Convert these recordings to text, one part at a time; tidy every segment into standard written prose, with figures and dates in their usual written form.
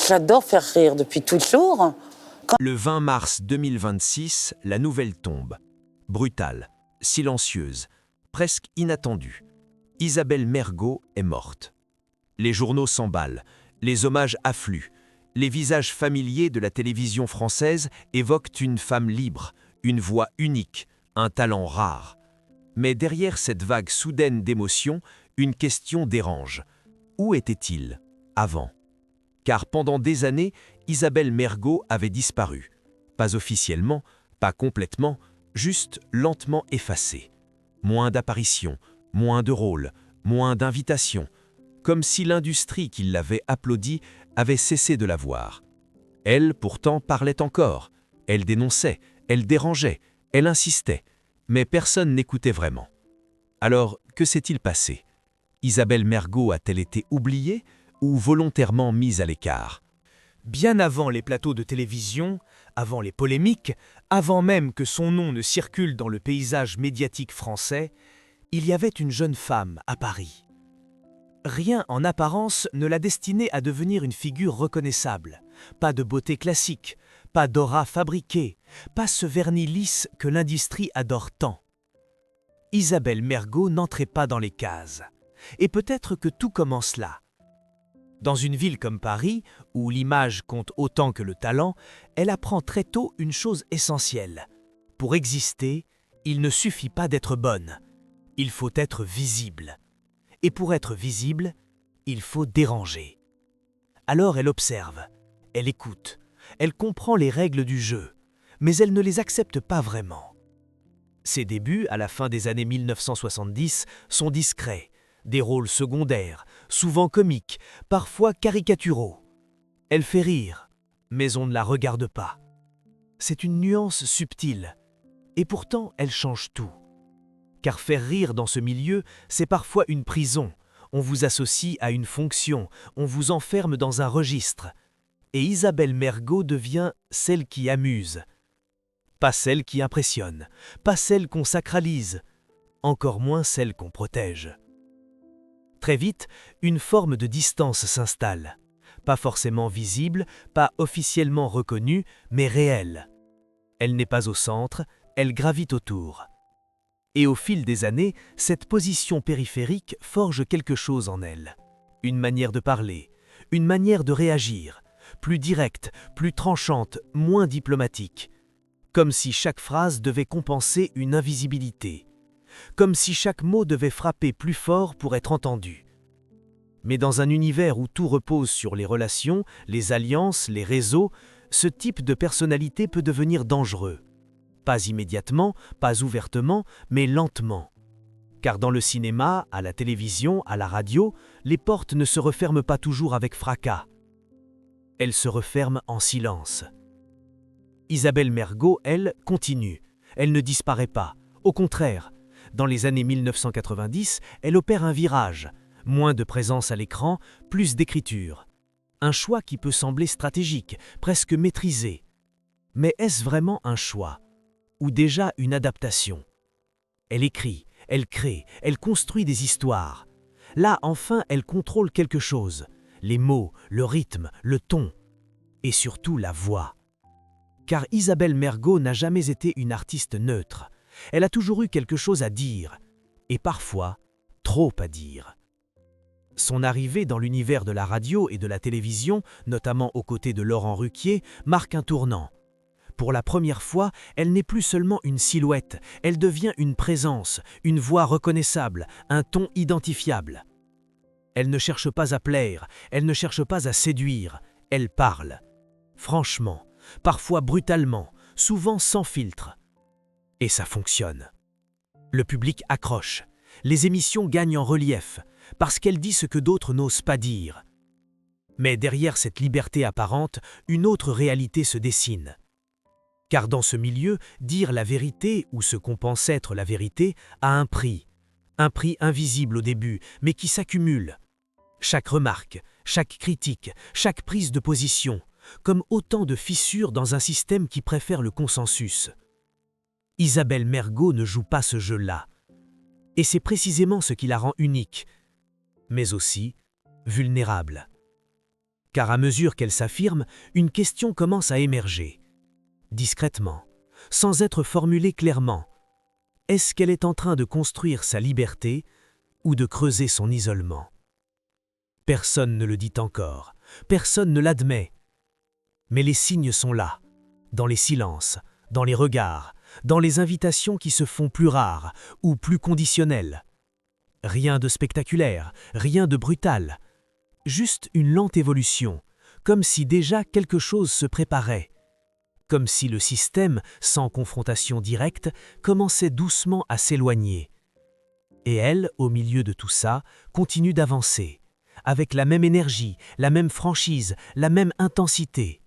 J'adore faire rire depuis toujours. Le 20 mars 2026, la nouvelle tombe. Brutale, silencieuse, presque inattendue. Isabelle Mergo est morte. Les journaux s'emballent, les hommages affluent. Les visages familiers de la télévision française évoquent une femme libre, une voix unique, un talent rare. Mais derrière cette vague soudaine d'émotions, une question dérange. Où était-il avant ? Car pendant des années, Isabelle Mergo avait disparu. Pas officiellement, pas complètement, juste lentement effacée. Moins d'apparitions, moins de rôles, moins d'invitations, comme si l'industrie qui l'avait applaudie avait cessé de la voir. Elle, pourtant, parlait encore. Elle dénonçait, elle dérangeait, elle insistait, mais personne n'écoutait vraiment. Alors, que s'est-il passé ? Isabelle Mergo a-t-elle été oubliée ou volontairement mise à l'écart ? Bien avant les plateaux de télévision, avant les polémiques, avant même que son nom ne circule dans le paysage médiatique français, il y avait une jeune femme à Paris. Rien en apparence ne la destinait à devenir une figure reconnaissable. Pas de beauté classique, pas d'aura fabriquée, pas ce vernis lisse que l'industrie adore tant. Isabelle Mergo n'entrait pas dans les cases. Et peut-être que tout commence là. Dans une ville comme Paris, où l'image compte autant que le talent, elle apprend très tôt une chose essentielle. Pour exister, il ne suffit pas d'être bonne. Il faut être visible. Et pour être visible, il faut déranger. Alors elle observe, elle écoute, elle comprend les règles du jeu, mais elle ne les accepte pas vraiment. Ses débuts, à la fin des années 1970, sont discrets. Des rôles secondaires, souvent comiques, parfois caricaturaux. Elle fait rire, mais on ne la regarde pas. C'est une nuance subtile, et pourtant elle change tout. Car faire rire dans ce milieu, c'est parfois une prison. On vous associe à une fonction, on vous enferme dans un registre. Et Isabelle Mergo devient celle qui amuse. Pas celle qui impressionne, pas celle qu'on sacralise, encore moins celle qu'on protège. Très vite, une forme de distance s'installe. Pas forcément visible, pas officiellement reconnue, mais réelle. Elle n'est pas au centre, elle gravite autour. Et au fil des années, cette position périphérique forge quelque chose en elle. Une manière de parler, une manière de réagir, plus directe, plus tranchante, moins diplomatique. Comme si chaque phrase devait compenser une invisibilité. Comme si chaque mot devait frapper plus fort pour être entendu. Mais dans un univers où tout repose sur les relations, les alliances, les réseaux, ce type de personnalité peut devenir dangereux. Pas immédiatement, pas ouvertement, mais lentement. Car dans le cinéma, à la télévision, à la radio, les portes ne se referment pas toujours avec fracas. Elles se referment en silence. Isabelle Mergo, elle, continue. Elle ne disparaît pas. Au contraire, dans les années 1990, elle opère un virage. Moins de présence à l'écran, plus d'écriture. Un choix qui peut sembler stratégique, presque maîtrisé. Mais est-ce vraiment un choix ? Ou déjà une adaptation ? Elle écrit, elle crée, elle construit des histoires. Là, enfin, elle contrôle quelque chose. Les mots, le rythme, le ton. Et surtout la voix. Car Isabelle Mergo n'a jamais été une artiste neutre. Elle a toujours eu quelque chose à dire. Et parfois, trop à dire. Son arrivée dans l'univers de la radio et de la télévision, notamment aux côtés de Laurent Ruquier, marque un tournant. Pour la première fois, elle n'est plus seulement une silhouette, elle devient une présence, une voix reconnaissable, un ton identifiable. Elle ne cherche pas à plaire, elle ne cherche pas à séduire, elle parle. Franchement, parfois brutalement, souvent sans filtre. Et ça fonctionne. Le public accroche, les émissions gagnent en relief, parce qu'elle dit ce que d'autres n'osent pas dire. Mais derrière cette liberté apparente, une autre réalité se dessine. Car dans ce milieu, dire la vérité ou ce qu'on pense être la vérité a un prix invisible au début, mais qui s'accumule. Chaque remarque, chaque critique, chaque prise de position, comme autant de fissures dans un système qui préfère le consensus. Isabelle Mergo ne joue pas ce jeu-là. Et c'est précisément ce qui la rend unique, mais aussi vulnérable. car à mesure qu'elle s'affirme, une question commence à émerger. Discrètement, sans être formulée clairement. Est-ce qu'elle est en train de construire sa liberté ou de creuser son isolement? Personne ne le dit encore, personne ne l'admet. Mais les signes sont là, dans les silences, dans les regards, dans les invitations qui se font plus rares ou plus conditionnelles. Rien de spectaculaire, rien de brutal. Juste une lente évolution, comme si déjà quelque chose se préparait. Comme si le système, sans confrontation directe, commençait doucement à s'éloigner. Et elle, au milieu de tout ça, continue d'avancer, avec la même énergie, la même franchise, la même intensité,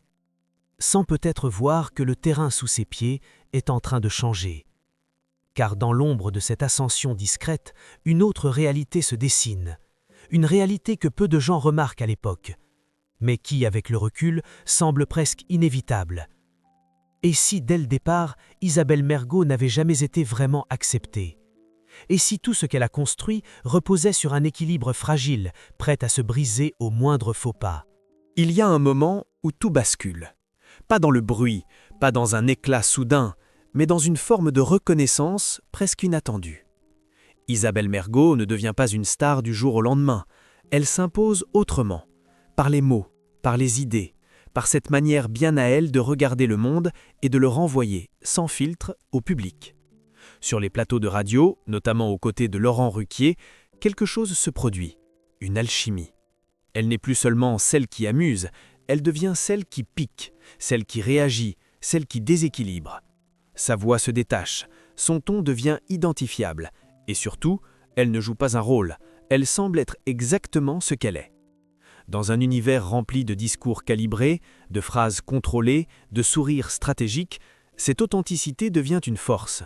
sans peut-être voir que le terrain sous ses pieds est en train de changer. Car dans l'ombre de cette ascension discrète, une autre réalité se dessine, une réalité que peu de gens remarquent à l'époque, mais qui, avec le recul, semble presque inévitable. Et si, dès le départ, Isabelle Mergo n'avait jamais été vraiment acceptée? Et si tout ce qu'elle a construit reposait sur un équilibre fragile, prêt à se briser au moindre faux pas? Il y a un moment où tout bascule. Pas dans le bruit, pas dans un éclat soudain, mais dans une forme de reconnaissance presque inattendue. Isabelle Mergo ne devient pas une star du jour au lendemain. Elle s'impose autrement, par les mots, par les idées, par cette manière bien à elle de regarder le monde et de le renvoyer, sans filtre, au public. Sur les plateaux de radio, notamment aux côtés de Laurent Ruquier, quelque chose se produit, une alchimie. Elle n'est plus seulement celle qui amuse, elle devient celle qui pique, celle qui réagit, celle qui déséquilibre. Sa voix se détache, son ton devient identifiable, et surtout, elle ne joue pas un rôle, elle semble être exactement ce qu'elle est. Dans un univers rempli de discours calibrés, de phrases contrôlées, de sourires stratégiques, cette authenticité devient une force.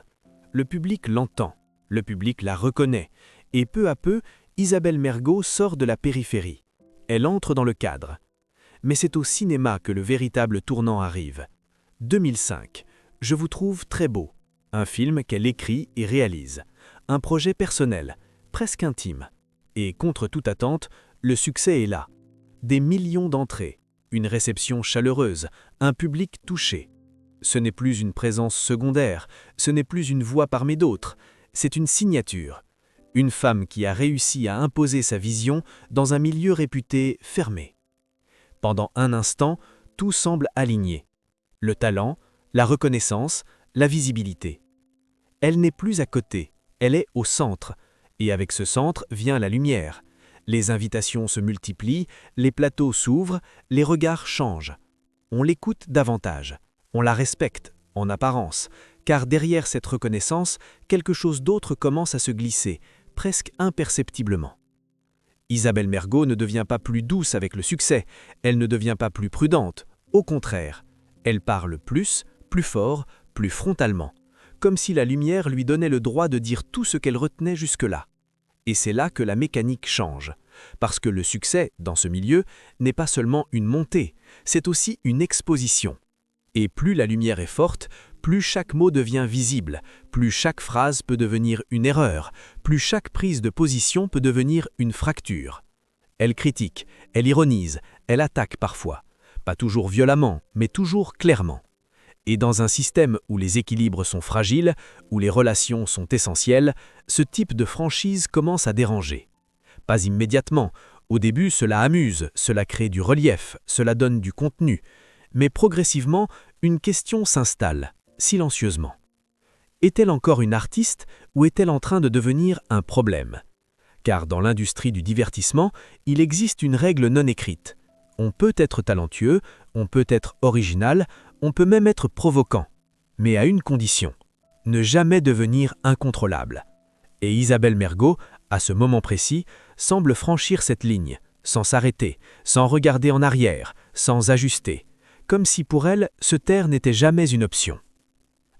Le public l'entend, le public la reconnaît, et peu à peu, Isabelle Mergo sort de la périphérie. Elle entre dans le cadre. Mais c'est au cinéma que le véritable tournant arrive. 2005, Je vous trouve très beau. Un film qu'elle écrit et réalise. Un projet personnel, presque intime. Et contre toute attente, le succès est là. Des millions d'entrées, une réception chaleureuse, un public touché. Ce n'est plus une présence secondaire, ce n'est plus une voix parmi d'autres, c'est une signature. Une femme qui a réussi à imposer sa vision dans un milieu réputé fermé. Pendant un instant, tout semble aligné. Le talent, la reconnaissance, la visibilité. Elle n'est plus à côté, elle est au centre. Et avec ce centre vient la lumière. Les invitations se multiplient, les plateaux s'ouvrent, les regards changent. On l'écoute davantage. On la respecte, en apparence, car derrière cette reconnaissance, quelque chose d'autre commence à se glisser, presque imperceptiblement. Isabelle Mergo ne devient pas plus douce avec le succès, elle ne devient pas plus prudente, au contraire. Elle parle plus fort, plus frontalement, comme si la lumière lui donnait le droit de dire tout ce qu'elle retenait jusque-là. Et c'est là que la mécanique change, parce que le succès, dans ce milieu, n'est pas seulement une montée, c'est aussi une exposition. Et plus la lumière est forte, plus chaque mot devient visible, plus chaque phrase peut devenir une erreur, plus chaque prise de position peut devenir une fracture. Elle critique, elle ironise, elle attaque parfois. Pas toujours violemment, mais toujours clairement. Et dans un système où les équilibres sont fragiles, où les relations sont essentielles, ce type de franchise commence à déranger. Pas immédiatement. Au début, cela amuse, cela crée du relief, cela donne du contenu. Mais progressivement, une question s'installe, silencieusement. Est-elle encore une artiste ou est-elle en train de devenir un problème? Car dans l'industrie du divertissement, il existe une règle non écrite. On peut être talentueux, on peut être original, on peut même être provoquant. Mais à une condition, ne jamais devenir incontrôlable. Et Isabelle Mergo, à ce moment précis, semble franchir cette ligne, sans s'arrêter, sans regarder en arrière, sans ajuster. Comme si pour elle, se taire n'était jamais une option.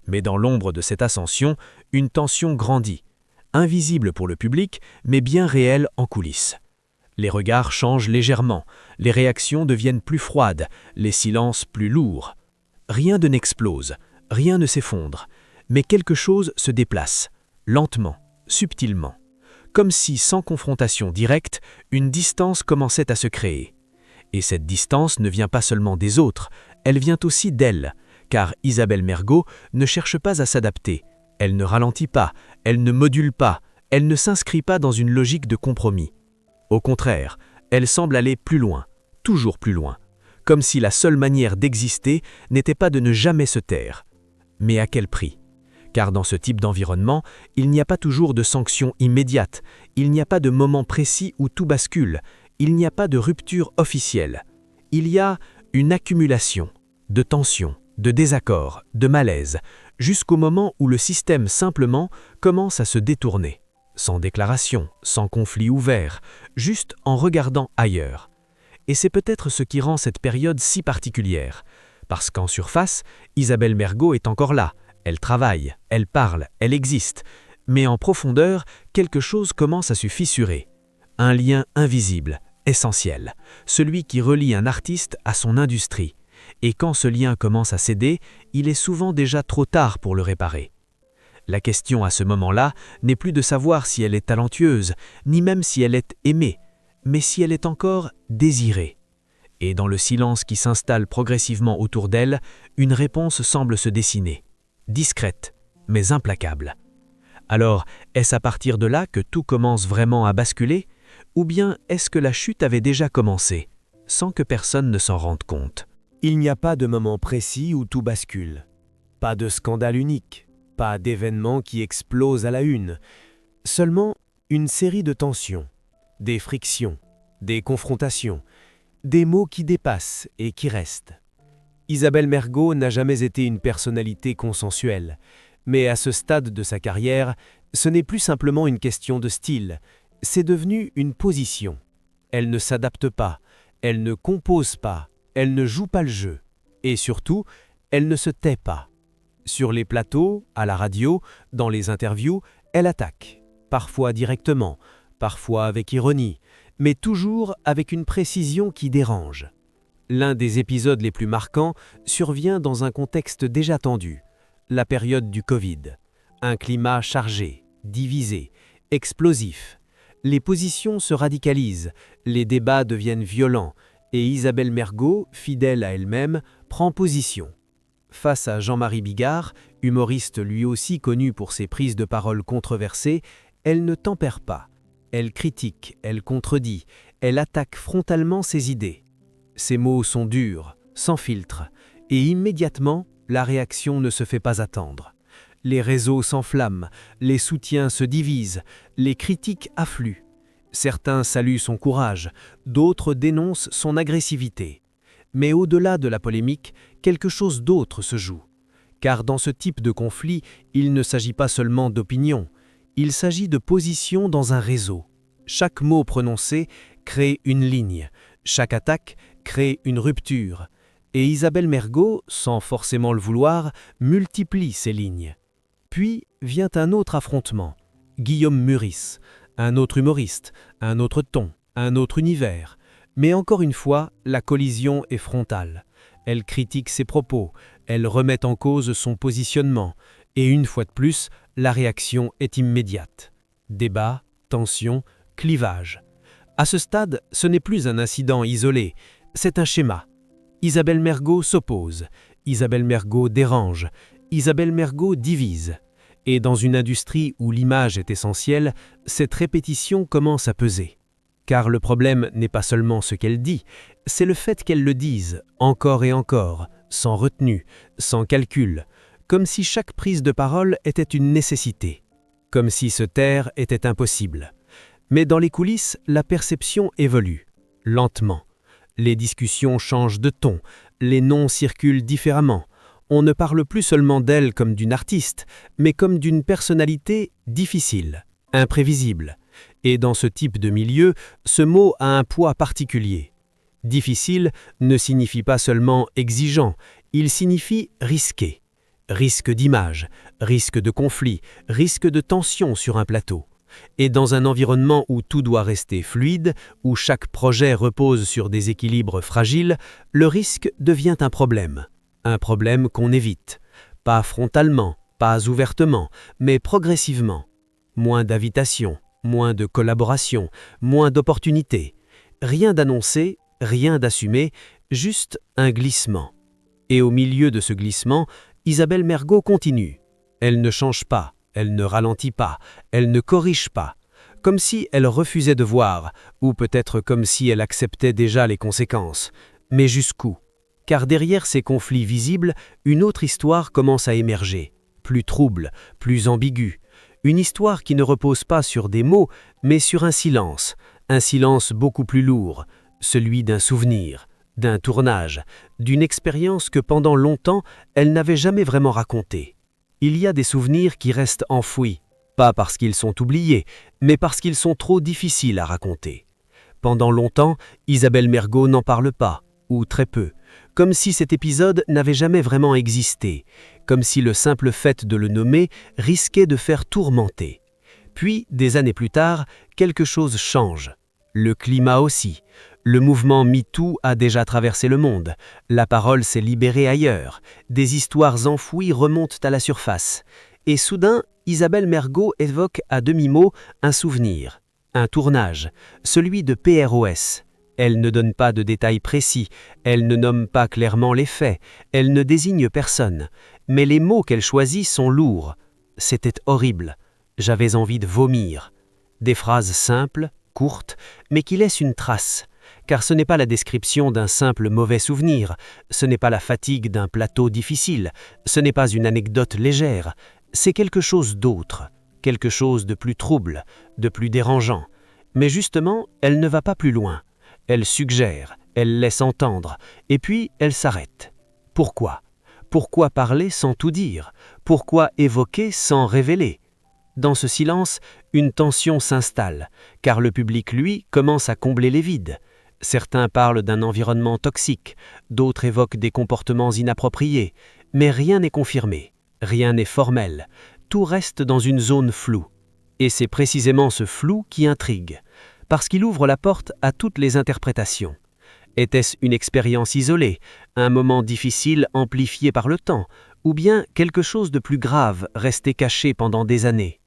Mais dans l'ombre de cette ascension, une tension grandit, invisible pour le public, mais bien réelle en coulisses. Les regards changent légèrement, les réactions deviennent plus froides, les silences plus lourds. Rien ne n'explose, rien ne s'effondre, mais quelque chose se déplace, lentement, subtilement. Comme si, sans confrontation directe, une distance commençait à se créer. Et cette distance ne vient pas seulement des autres, elle vient aussi d'elle, car Isabelle Mergo ne cherche pas à s'adapter, elle ne ralentit pas, elle ne module pas, elle ne s'inscrit pas dans une logique de compromis. Au contraire, elle semble aller plus loin, toujours plus loin, comme si la seule manière d'exister n'était pas de ne jamais se taire. Mais à quel prix ? Car dans ce type d'environnement, il n'y a pas toujours de sanctions immédiates, il n'y a pas de moment précis où tout bascule, il n'y a pas de rupture officielle. Il y a une accumulation de tensions, de désaccords, de malaise, jusqu'au moment où le système simplement commence à se détourner, sans déclaration, sans conflit ouvert, juste en regardant ailleurs. Et c'est peut-être ce qui rend cette période si particulière, parce qu'en surface, Isabelle Mergo est encore là, elle travaille, elle parle, elle existe, mais en profondeur, quelque chose commence à se fissurer. Un lien invisible, essentiel, celui qui relie un artiste à son industrie. Et quand ce lien commence à céder, il est souvent déjà trop tard pour le réparer. La question à ce moment-là n'est plus de savoir si elle est talentueuse, ni même si elle est aimée, mais si elle est encore désirée. Et dans le silence qui s'installe progressivement autour d'elle, une réponse semble se dessiner, discrète, mais implacable. Alors, est-ce à partir de là que tout commence vraiment à basculer ? Ou bien est-ce que la chute avait déjà commencé, sans que personne ne s'en rende compte ? Il n'y a pas de moment précis où tout bascule. Pas de scandale unique, pas d'événement qui explose à la une. Seulement une série de tensions, des frictions, des confrontations, des mots qui dépassent et qui restent. Isabelle Mergo n'a jamais été une personnalité consensuelle, mais à ce stade de sa carrière, ce n'est plus simplement une question de style, c'est devenu une position. Elle ne s'adapte pas, elle ne compose pas, elle ne joue pas le jeu, et surtout, elle ne se tait pas. Sur les plateaux, à la radio, dans les interviews, elle attaque, parfois directement, parfois avec ironie, mais toujours avec une précision qui dérange. L'un des épisodes les plus marquants survient dans un contexte déjà tendu, la période du Covid. Un climat chargé, divisé, explosif. Les positions se radicalisent, les débats deviennent violents, et Isabelle Mergo, fidèle à elle-même, prend position. Face à Jean-Marie Bigard, humoriste lui aussi connu pour ses prises de parole controversées, elle ne tempère pas. Elle critique, elle contredit, elle attaque frontalement ses idées. Ses mots sont durs, sans filtre, et immédiatement, la réaction ne se fait pas attendre. Les réseaux s'enflamment, les soutiens se divisent, les critiques affluent. Certains saluent son courage, d'autres dénoncent son agressivité. Mais au-delà de la polémique, quelque chose d'autre se joue. Car dans ce type de conflit, il ne s'agit pas seulement d'opinion, il s'agit de position dans un réseau. Chaque mot prononcé crée une ligne, chaque attaque crée une rupture. Et Isabelle Mergo, sans forcément le vouloir, multiplie ces lignes. Puis vient un autre affrontement. Guillaume Meurice, un autre humoriste, un autre ton, un autre univers. Mais encore une fois, la collision est frontale. Elle critique ses propos, elle remet en cause son positionnement. Et une fois de plus, la réaction est immédiate. Débat, tension, clivage. À ce stade, ce n'est plus un incident isolé, c'est un schéma. Isabelle Mergo s'oppose, Isabelle Mergo dérange, Isabelle Mergo divise. Et dans une industrie où l'image est essentielle, cette répétition commence à peser. Car le problème n'est pas seulement ce qu'elle dit, c'est le fait qu'elle le dise, encore et encore, sans retenue, sans calcul, comme si chaque prise de parole était une nécessité, comme si se taire était impossible. Mais dans les coulisses, la perception évolue, lentement. Les discussions changent de ton, les noms circulent différemment. On ne parle plus seulement d'elle comme d'une artiste, mais comme d'une personnalité difficile, imprévisible. Et dans ce type de milieu, ce mot a un poids particulier. Difficile ne signifie pas seulement exigeant, il signifie risqué. Risque d'image, risque de conflit, risque de tension sur un plateau. Et dans un environnement où tout doit rester fluide, où chaque projet repose sur des équilibres fragiles, le risque devient un problème qu'on évite. Pas frontalement, pas ouvertement, mais progressivement. Moins d'invitation, moins de collaboration, moins d'opportunités. Rien d'annoncé, rien d'assumé, juste un glissement. Et au milieu de ce glissement, Isabelle Mergo continue. Elle ne change pas, elle ne ralentit pas, elle ne corrige pas. Comme si elle refusait de voir, ou peut-être comme si elle acceptait déjà les conséquences. Mais jusqu'où? Car derrière ces conflits visibles, une autre histoire commence à émerger, plus trouble, plus ambiguë. Une histoire qui ne repose pas sur des mots, mais sur un silence beaucoup plus lourd, celui d'un souvenir, d'un tournage, d'une expérience que pendant longtemps, elle n'avait jamais vraiment racontée. Il y a des souvenirs qui restent enfouis, pas parce qu'ils sont oubliés, mais parce qu'ils sont trop difficiles à raconter. Pendant longtemps, Isabelle Mergo n'en parle pas, ou très peu, comme si cet épisode n'avait jamais vraiment existé, comme si le simple fait de le nommer risquait de faire tourmenter. Puis, des années plus tard, quelque chose change. Le climat aussi. Le mouvement MeToo a déjà traversé le monde. La parole s'est libérée ailleurs. Des histoires enfouies remontent à la surface. Et soudain, Isabelle Mergo évoque à demi-mot un souvenir, un tournage, celui de PROS. Elle ne donne pas de détails précis, elle ne nomme pas clairement les faits, elle ne désigne personne. Mais les mots qu'elle choisit sont lourds. C'était horrible. J'avais envie de vomir. Des phrases simples, courtes, mais qui laissent une trace. Car ce n'est pas la description d'un simple mauvais souvenir, ce n'est pas la fatigue d'un plateau difficile, ce n'est pas une anecdote légère, c'est quelque chose d'autre, quelque chose de plus trouble, de plus dérangeant. Mais justement, elle ne va pas plus loin. Elle suggère, elle laisse entendre, et puis elle s'arrête. Pourquoi? Pourquoi parler sans tout dire? Pourquoi évoquer sans révéler? Dans ce silence, une tension s'installe, car le public, lui, commence à combler les vides. Certains parlent d'un environnement toxique, d'autres évoquent des comportements inappropriés, mais rien n'est confirmé, rien n'est formel, tout reste dans une zone floue. Et c'est précisément ce flou qui intrigue, parce qu'il ouvre la porte à toutes les interprétations. Était-ce une expérience isolée, un moment difficile amplifié par le temps, ou bien quelque chose de plus grave resté caché pendant des années?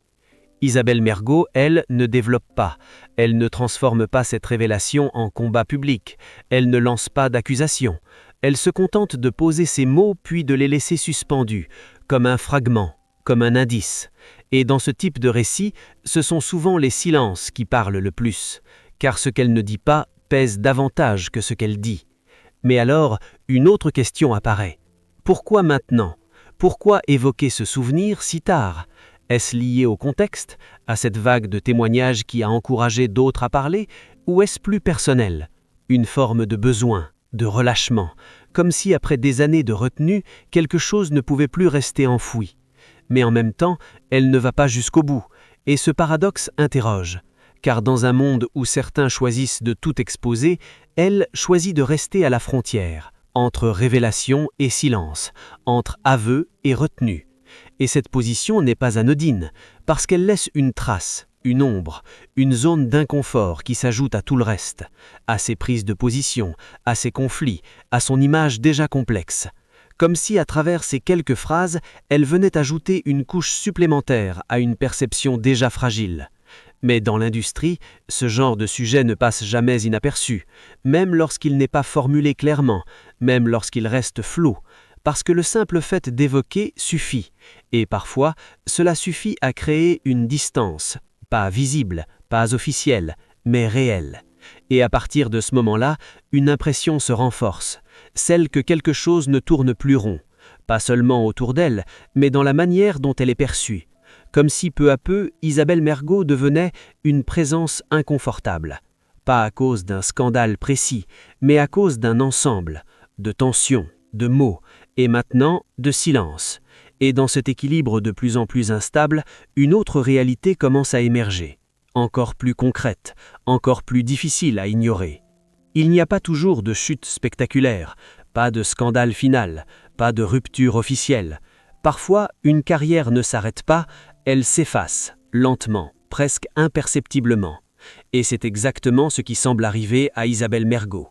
Isabelle Mergo, elle, ne développe pas, elle ne transforme pas cette révélation en combat public, elle ne lance pas d'accusations, elle se contente de poser ses mots puis de les laisser suspendus, comme un fragment, comme un indice. Et dans ce type de récit, ce sont souvent les silences qui parlent le plus, car ce qu'elle ne dit pas pèse davantage que ce qu'elle dit. Mais alors, une autre question apparaît. Pourquoi maintenant? Pourquoi évoquer ce souvenir si tard? Est-ce lié au contexte, à cette vague de témoignages qui a encouragé d'autres à parler, ou est-ce plus personnel? Une forme de besoin, de relâchement, comme si après des années de retenue, quelque chose ne pouvait plus rester enfoui. Mais en même temps, elle ne va pas jusqu'au bout, et ce paradoxe interroge. Car dans un monde où certains choisissent de tout exposer, elle choisit de rester à la frontière, entre révélation et silence, entre aveu et retenue. Et cette position n'est pas anodine, parce qu'elle laisse une trace, une ombre, une zone d'inconfort qui s'ajoute à tout le reste, à ses prises de position, à ses conflits, à son image déjà complexe. Comme si à travers ces quelques phrases, elle venait ajouter une couche supplémentaire à une perception déjà fragile. Mais dans l'industrie, ce genre de sujet ne passe jamais inaperçu, même lorsqu'il n'est pas formulé clairement, même lorsqu'il reste flou, parce que le simple fait d'évoquer suffit, et parfois, cela suffit à créer une distance, pas visible, pas officielle, mais réelle. Et à partir de ce moment-là, une impression se renforce, celle que quelque chose ne tourne plus rond, pas seulement autour d'elle, mais dans la manière dont elle est perçue, comme si peu à peu Isabelle Mergo devenait une présence inconfortable, pas à cause d'un scandale précis, mais à cause d'un ensemble, de tensions, de mots, et maintenant de silence. Et dans cet équilibre de plus en plus instable, une autre réalité commence à émerger, encore plus concrète, encore plus difficile à ignorer. Il n'y a pas toujours de chute spectaculaire, pas de scandale final, pas de rupture officielle. Parfois, une carrière ne s'arrête pas, elle s'efface, lentement, presque imperceptiblement. Et c'est exactement ce qui semble arriver à Isabelle Mergo.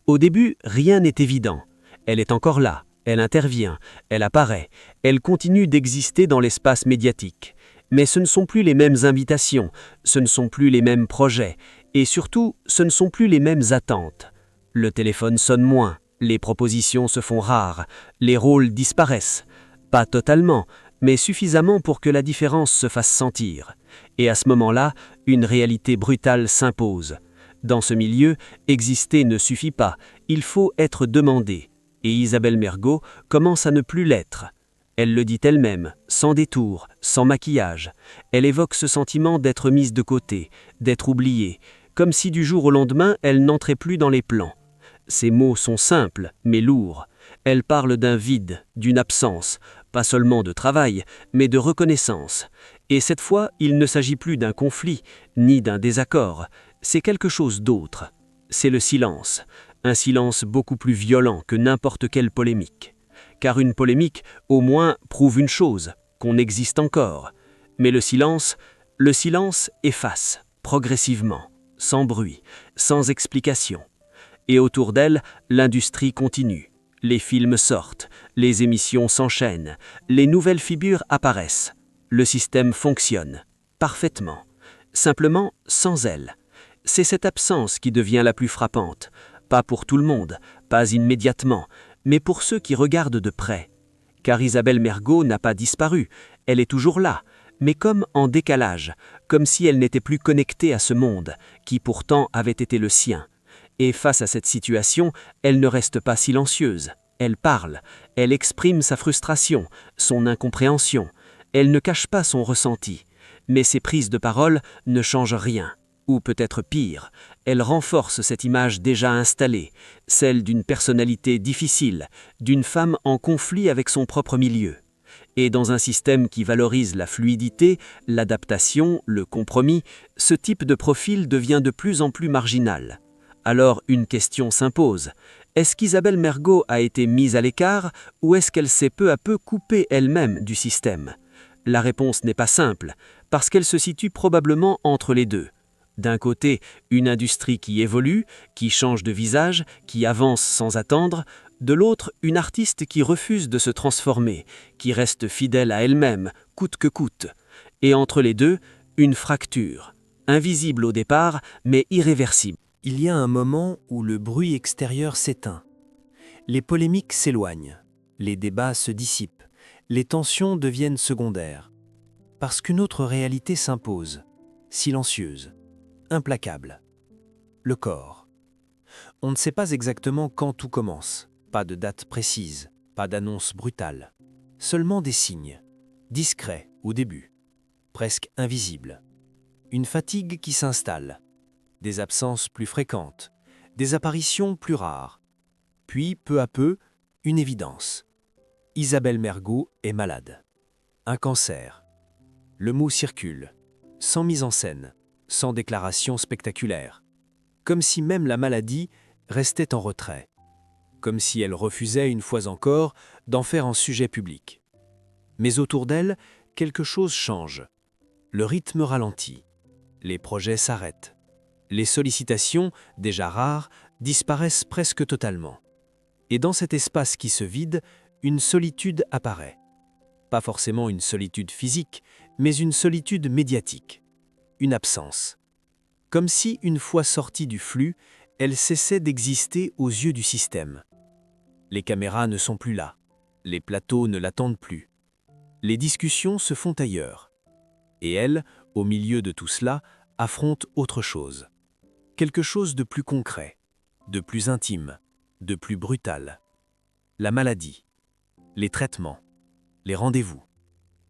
Au début, rien n'est évident. Elle est encore là, elle intervient, elle apparaît, elle continue d'exister dans l'espace médiatique. Mais ce ne sont plus les mêmes invitations, ce ne sont plus les mêmes projets, et surtout, ce ne sont plus les mêmes attentes. Le téléphone sonne moins, les propositions se font rares, les rôles disparaissent. Pas totalement, mais suffisamment pour que la différence se fasse sentir. Et à ce moment-là, une réalité brutale s'impose. Dans ce milieu, exister ne suffit pas, il faut être demandé. Et Isabelle Mergo commence à ne plus l'être. Elle le dit elle-même, sans détour, sans maquillage. Elle évoque ce sentiment d'être mise de côté, d'être oubliée, comme si du jour au lendemain elle n'entrait plus dans les plans. Ces mots sont simples, mais lourds. Elle parle d'un vide, d'une absence, pas seulement de travail, mais de reconnaissance. Et cette fois, il ne s'agit plus d'un conflit, ni d'un désaccord, c'est quelque chose d'autre. C'est le silence, un silence beaucoup plus violent que n'importe quelle polémique. Car une polémique, au moins, prouve une chose, qu'on existe encore. Mais le silence efface, progressivement, sans bruit, sans explication. Et autour d'elle, l'industrie continue. Les films sortent, les émissions s'enchaînent, les nouvelles figures apparaissent. Le système fonctionne, parfaitement, simplement sans elle. C'est cette absence qui devient la plus frappante, pas pour tout le monde, pas immédiatement, mais pour ceux qui regardent de près. Car Isabelle Mergo n'a pas disparu, elle est toujours là, mais comme en décalage, comme si elle n'était plus connectée à ce monde, qui pourtant avait été le sien. Et face à cette situation, elle ne reste pas silencieuse. Elle parle, elle exprime sa frustration, son incompréhension. Elle ne cache pas son ressenti. Mais ses prises de parole ne changent rien. Ou peut-être pire, elle renforce cette image déjà installée, celle d'une personnalité difficile, d'une femme en conflit avec son propre milieu. Et dans un système qui valorise la fluidité, l'adaptation, le compromis, ce type de profil devient de plus en plus marginal. Alors une question s'impose. Est-ce qu'Isabelle Mergo a été mise à l'écart ou est-ce qu'elle s'est peu à peu coupée elle-même du système ? La réponse n'est pas simple, parce qu'elle se situe probablement entre les deux. D'un côté, une industrie qui évolue, qui change de visage, qui avance sans attendre. De l'autre, une artiste qui refuse de se transformer, qui reste fidèle à elle-même, coûte que coûte. Et entre les deux, une fracture, invisible au départ, mais irréversible. Il y a un moment où le bruit extérieur s'éteint. Les polémiques s'éloignent, les débats se dissipent, les tensions deviennent secondaires. Parce qu'une autre réalité s'impose, silencieuse, implacable. Le corps. On ne sait pas exactement quand tout commence, pas de date précise, pas d'annonce brutale. Seulement des signes, discrets au début, presque invisibles. Une fatigue qui s'installe. Des absences plus fréquentes, des apparitions plus rares. Puis, peu à peu, une évidence. Isabelle Mergo est malade. Un cancer. Le mot circule, sans mise en scène, sans déclaration spectaculaire. Comme si même la maladie restait en retrait. Comme si elle refusait une fois encore d'en faire un sujet public. Mais autour d'elle, quelque chose change. Le rythme ralentit. Les projets s'arrêtent. Les sollicitations, déjà rares, disparaissent presque totalement. Et dans cet espace qui se vide, une solitude apparaît. Pas forcément une solitude physique, mais une solitude médiatique. Une absence. Comme si, une fois sortie du flux, elle cessait d'exister aux yeux du système. Les caméras ne sont plus là. Les plateaux ne l'attendent plus. Les discussions se font ailleurs. Et elle, au milieu de tout cela, affronte autre chose. Quelque chose de plus concret, de plus intime, de plus brutal. La maladie, les traitements, les rendez-vous,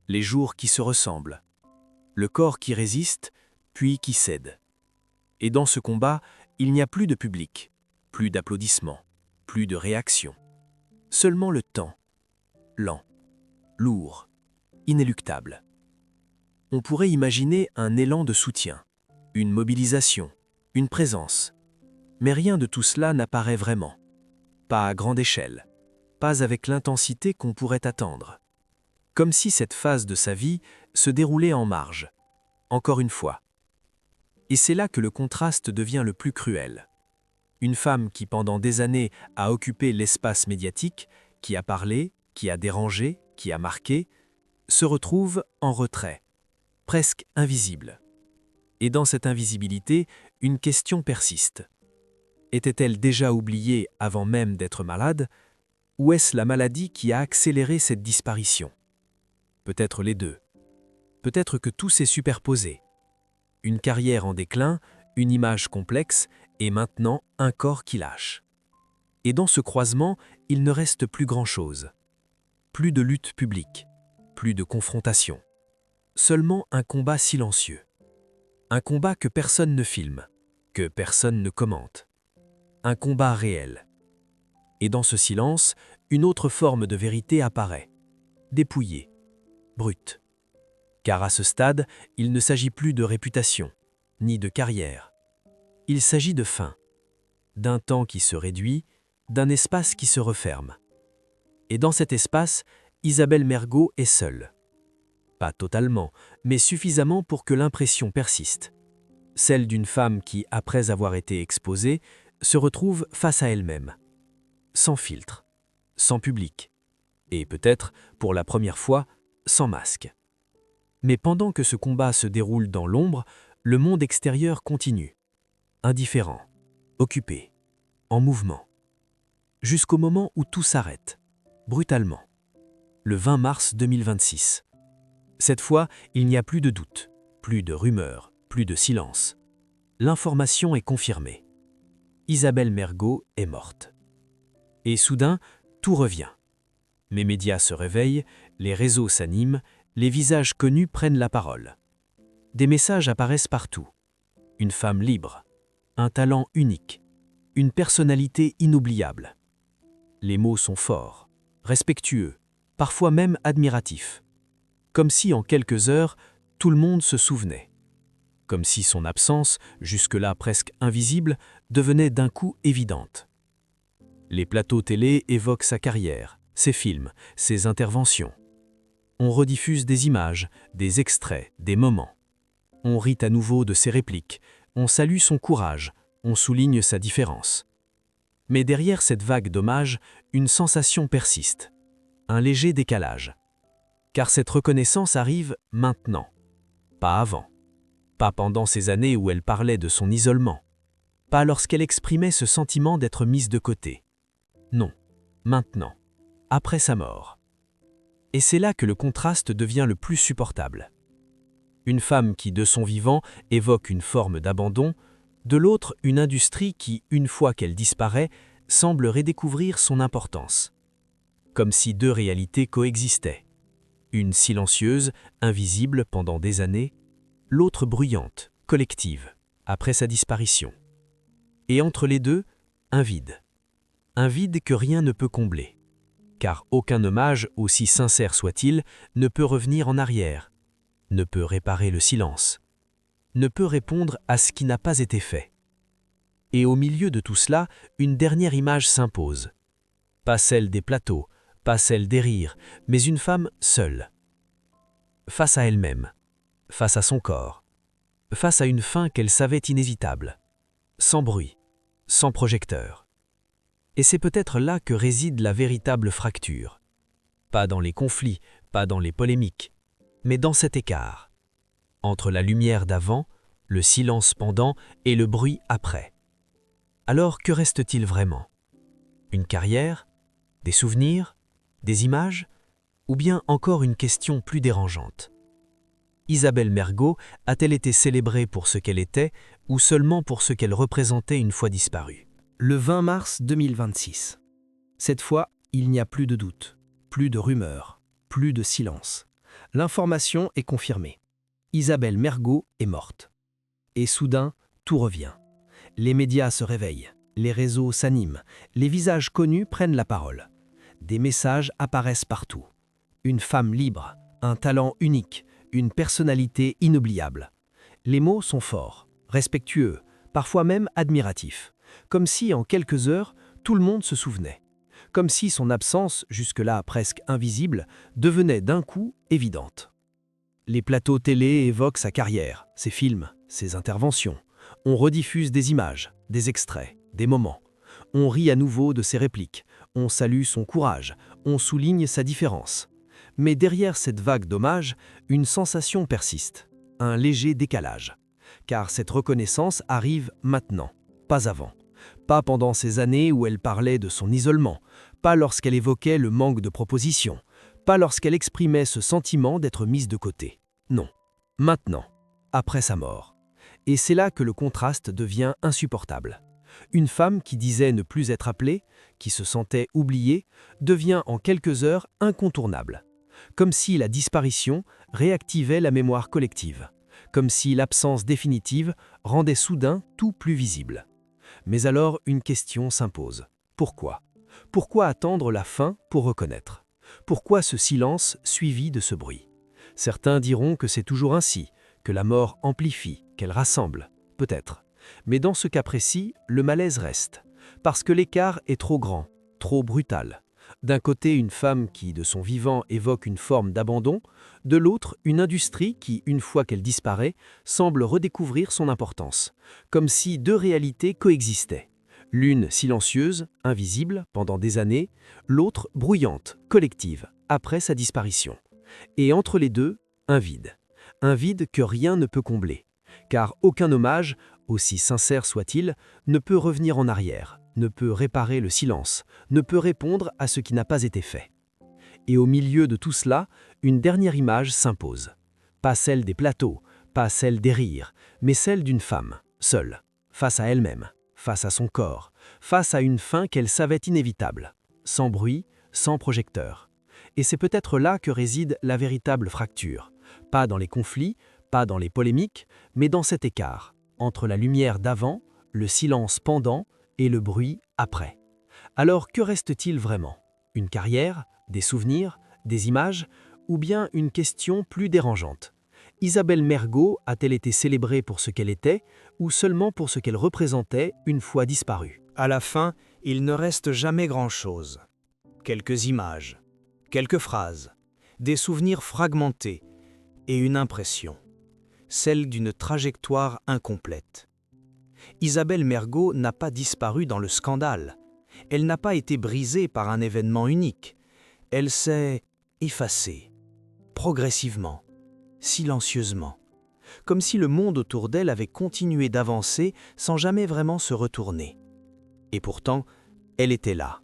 les jours qui se ressemblent, le corps qui résiste, puis qui cède. Et dans ce combat, il n'y a plus de public, plus d'applaudissements, plus de réactions. Seulement le temps, lent, lourd, inéluctable. On pourrait imaginer un élan de soutien, une mobilisation, une présence. Mais rien de tout cela n'apparaît vraiment. Pas à grande échelle, pas avec l'intensité qu'on pourrait attendre. Comme si cette phase de sa vie se déroulait en marge, encore une fois. Et c'est là que le contraste devient le plus cruel. Une femme qui pendant des années a occupé l'espace médiatique, qui a parlé, qui a dérangé, qui a marqué, se retrouve en retrait, presque invisible. Et dans cette invisibilité, une question persiste. Était-elle déjà oubliée avant même d'être malade, ou est-ce la maladie qui a accéléré cette disparition? Peut-être les deux. Peut-être que tout s'est superposé. Une carrière en déclin, une image complexe, et maintenant un corps qui lâche. Et dans ce croisement, il ne reste plus grand-chose. Plus de lutte publique, plus de confrontation. Seulement un combat silencieux. Un combat que personne ne filme, que personne ne commente. Un combat réel. Et dans ce silence, une autre forme de vérité apparaît. Dépouillée, brute. Car à ce stade, il ne s'agit plus de réputation, ni de carrière. Il s'agit de fin, d'un temps qui se réduit, d'un espace qui se referme. Et dans cet espace, Isabelle Mergo est seule. Pas totalement, mais suffisamment pour que l'impression persiste. Celle d'une femme qui, après avoir été exposée, se retrouve face à elle-même. Sans filtre, sans public, et peut-être, pour la première fois, sans masque. Mais pendant que ce combat se déroule dans l'ombre, le monde extérieur continue. Indifférent, occupé, en mouvement. Jusqu'au moment où tout s'arrête, brutalement. Le 20 mars 2026. Cette fois, il n'y a plus de doute, plus de rumeurs, plus de silence. L'information est confirmée. Isabelle Mergo est morte. Et soudain, tout revient. Les médias se réveillent, les réseaux s'animent, les visages connus prennent la parole. Des messages apparaissent partout. Une femme libre, un talent unique, une personnalité inoubliable. Les mots sont forts, respectueux, parfois même admiratifs. Comme si en quelques heures, tout le monde se souvenait. Comme si son absence, jusque-là presque invisible, devenait d'un coup évidente. Les plateaux télé évoquent sa carrière, ses films, ses interventions. On rediffuse des images, des extraits, des moments. On rit à nouveau de ses répliques, on salue son courage, on souligne sa différence. Mais derrière cette vague d'hommage, une sensation persiste. Un léger décalage. Car cette reconnaissance arrive maintenant, pas avant. Pas pendant ces années où elle parlait de son isolement. Pas lorsqu'elle exprimait ce sentiment d'être mise de côté. Non, maintenant, après sa mort. Et c'est là que le contraste devient le plus supportable. Une femme qui, de son vivant, évoque une forme d'abandon, de l'autre une industrie qui, une fois qu'elle disparaît, semble redécouvrir son importance. Comme si deux réalités coexistaient. Une silencieuse, invisible pendant des années, l'autre bruyante, collective, après sa disparition. Et entre les deux, un vide. Un vide que rien ne peut combler. Car aucun hommage, aussi sincère soit-il, ne peut revenir en arrière, ne peut réparer le silence, ne peut répondre à ce qui n'a pas été fait. Et au milieu de tout cela, une dernière image s'impose. Pas celle des plateaux, pas celle des rires, mais une femme seule. Face à elle-même, face à son corps, face à une fin qu'elle savait inévitable, sans bruit, sans projecteur. Et c'est peut-être là que réside la véritable fracture. Pas dans les conflits, pas dans les polémiques, mais dans cet écart. Entre la lumière d'avant, le silence pendant et le bruit après. Alors que reste-t-il vraiment? Une carrière? Des souvenirs? Des images? Ou bien encore une question plus dérangeante? Isabelle Mergo a-t-elle été célébrée pour ce qu'elle était ou seulement pour ce qu'elle représentait une fois disparue? Le 20 mars 2026. Cette fois, il n'y a plus de doute, plus de rumeurs, plus de silence. L'information est confirmée. Isabelle Mergo est morte. Et soudain, tout revient. Les médias se réveillent, les réseaux s'animent, les visages connus prennent la parole. Des messages apparaissent partout. Une femme libre, un talent unique, une personnalité inoubliable. Les mots sont forts, respectueux, parfois même admiratifs. Comme si, en quelques heures, tout le monde se souvenait. Comme si son absence, jusque-là presque invisible, devenait d'un coup évidente. Les plateaux télé évoquent sa carrière, ses films, ses interventions. On rediffuse des images, des extraits, des moments. On rit à nouveau de ses répliques. On salue son courage. On souligne sa différence. Mais derrière cette vague d'hommage, une sensation persiste. Un léger décalage. Car cette reconnaissance arrive maintenant, pas avant. Pas pendant ces années où elle parlait de son isolement, pas lorsqu'elle évoquait le manque de propositions, pas lorsqu'elle exprimait ce sentiment d'être mise de côté. Non, maintenant, après sa mort. Et c'est là que le contraste devient insupportable. Une femme qui disait ne plus être appelée, qui se sentait oubliée, devient en quelques heures incontournable. Comme si la disparition réactivait la mémoire collective. Comme si l'absence définitive rendait soudain tout plus visible. Mais alors une question s'impose. Pourquoi ? Pourquoi attendre la fin pour reconnaître ? Pourquoi ce silence suivi de ce bruit ? Certains diront que c'est toujours ainsi, que la mort amplifie, qu'elle rassemble, peut-être. Mais dans ce cas précis, le malaise reste, parce que l'écart est trop grand, trop brutal. D'un côté, une femme qui, de son vivant, évoque une forme d'abandon, de l'autre, une industrie qui, une fois qu'elle disparaît, semble redécouvrir son importance, comme si deux réalités coexistaient. L'une silencieuse, invisible, pendant des années, l'autre bruyante, collective, après sa disparition. Et entre les deux, un vide. Un vide que rien ne peut combler. Car aucun hommage, aussi sincère soit-il, ne peut revenir en arrière, ne peut réparer le silence, ne peut répondre à ce qui n'a pas été fait. Et au milieu de tout cela, une dernière image s'impose. Pas celle des plateaux, pas celle des rires, mais celle d'une femme, seule, face à elle-même, face à son corps, face à une fin qu'elle savait inévitable, sans bruit, sans projecteur. Et c'est peut-être là que réside la véritable fracture, pas dans les conflits, pas dans les polémiques, mais dans cet écart, entre la lumière d'avant, le silence pendant et le bruit après. Alors que reste-t-il vraiment ? Une carrière, des souvenirs, des images, ou bien une question plus dérangeante ? Isabelle Mergo a-t-elle été célébrée pour ce qu'elle était, ou seulement pour ce qu'elle représentait une fois disparue ? À la fin, il ne reste jamais grand-chose. Quelques images, quelques phrases, des souvenirs fragmentés et une impression, celle d'une trajectoire incomplète. Isabelle Mergo n'a pas disparu dans le scandale. Elle n'a pas été brisée par un événement unique. Elle s'est effacée, progressivement, silencieusement, comme si le monde autour d'elle avait continué d'avancer sans jamais vraiment se retourner. Et pourtant, elle était là,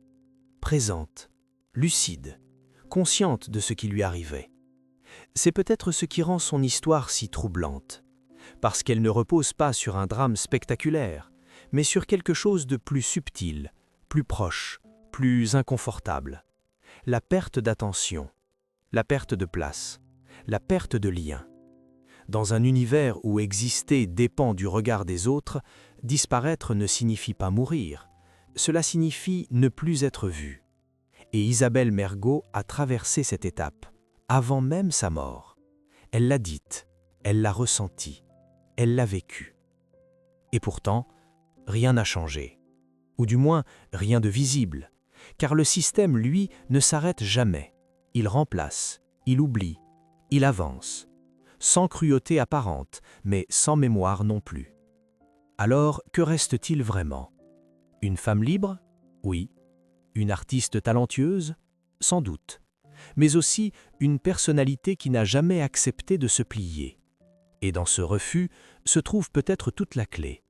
présente, lucide, consciente de ce qui lui arrivait. C'est peut-être ce qui rend son histoire si troublante, parce qu'elle ne repose pas sur un drame spectaculaire, mais sur quelque chose de plus subtil, plus proche, plus inconfortable. La perte d'attention, la perte de place, la perte de lien. Dans un univers où exister dépend du regard des autres, disparaître ne signifie pas mourir, cela signifie ne plus être vu. Et Isabelle Mergo a traversé cette étape, avant même sa mort. Elle l'a dite, elle l'a ressentie, elle l'a vécue. Et pourtant, rien n'a changé, ou du moins rien de visible, car le système, lui, ne s'arrête jamais. Il remplace, il oublie, il avance, sans cruauté apparente, mais sans mémoire non plus. Alors, que reste-t-il vraiment ? Une femme libre ? Oui. Une artiste talentueuse ? Sans doute. Mais aussi une personnalité qui n'a jamais accepté de se plier. Et dans ce refus se trouve peut-être toute la clé.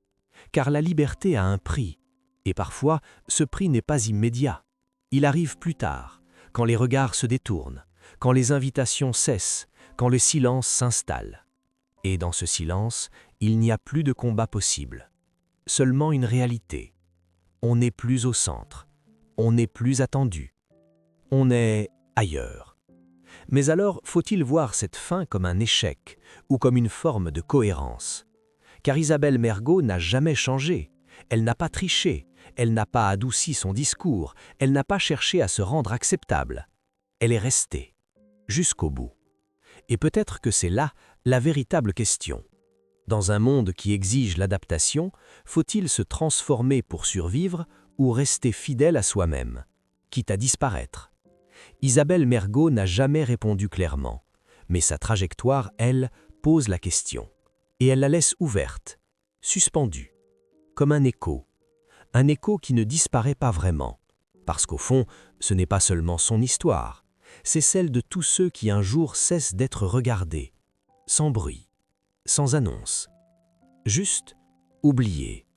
Car la liberté a un prix, et parfois ce prix n'est pas immédiat. Il arrive plus tard, quand les regards se détournent, quand les invitations cessent, quand le silence s'installe. Et dans ce silence, il n'y a plus de combat possible. Seulement une réalité. On n'est plus au centre. On n'est plus attendu. On est ailleurs. Mais alors, faut-il voir cette fin comme un échec ou comme une forme de cohérence ? Car Isabelle Mergo n'a jamais changé. Elle n'a pas triché. Elle n'a pas adouci son discours. Elle n'a pas cherché à se rendre acceptable. Elle est restée, jusqu'au bout. Et peut-être que c'est là la véritable question. Dans un monde qui exige l'adaptation, faut-il se transformer pour survivre ou rester fidèle à soi-même, quitte à disparaître ? Isabelle Mergo n'a jamais répondu clairement, mais sa trajectoire, elle, pose la question. Et elle la laisse ouverte, suspendue, comme un écho qui ne disparaît pas vraiment, parce qu'au fond, ce n'est pas seulement son histoire, c'est celle de tous ceux qui un jour cessent d'être regardés, sans bruit, sans annonce, juste oubliés.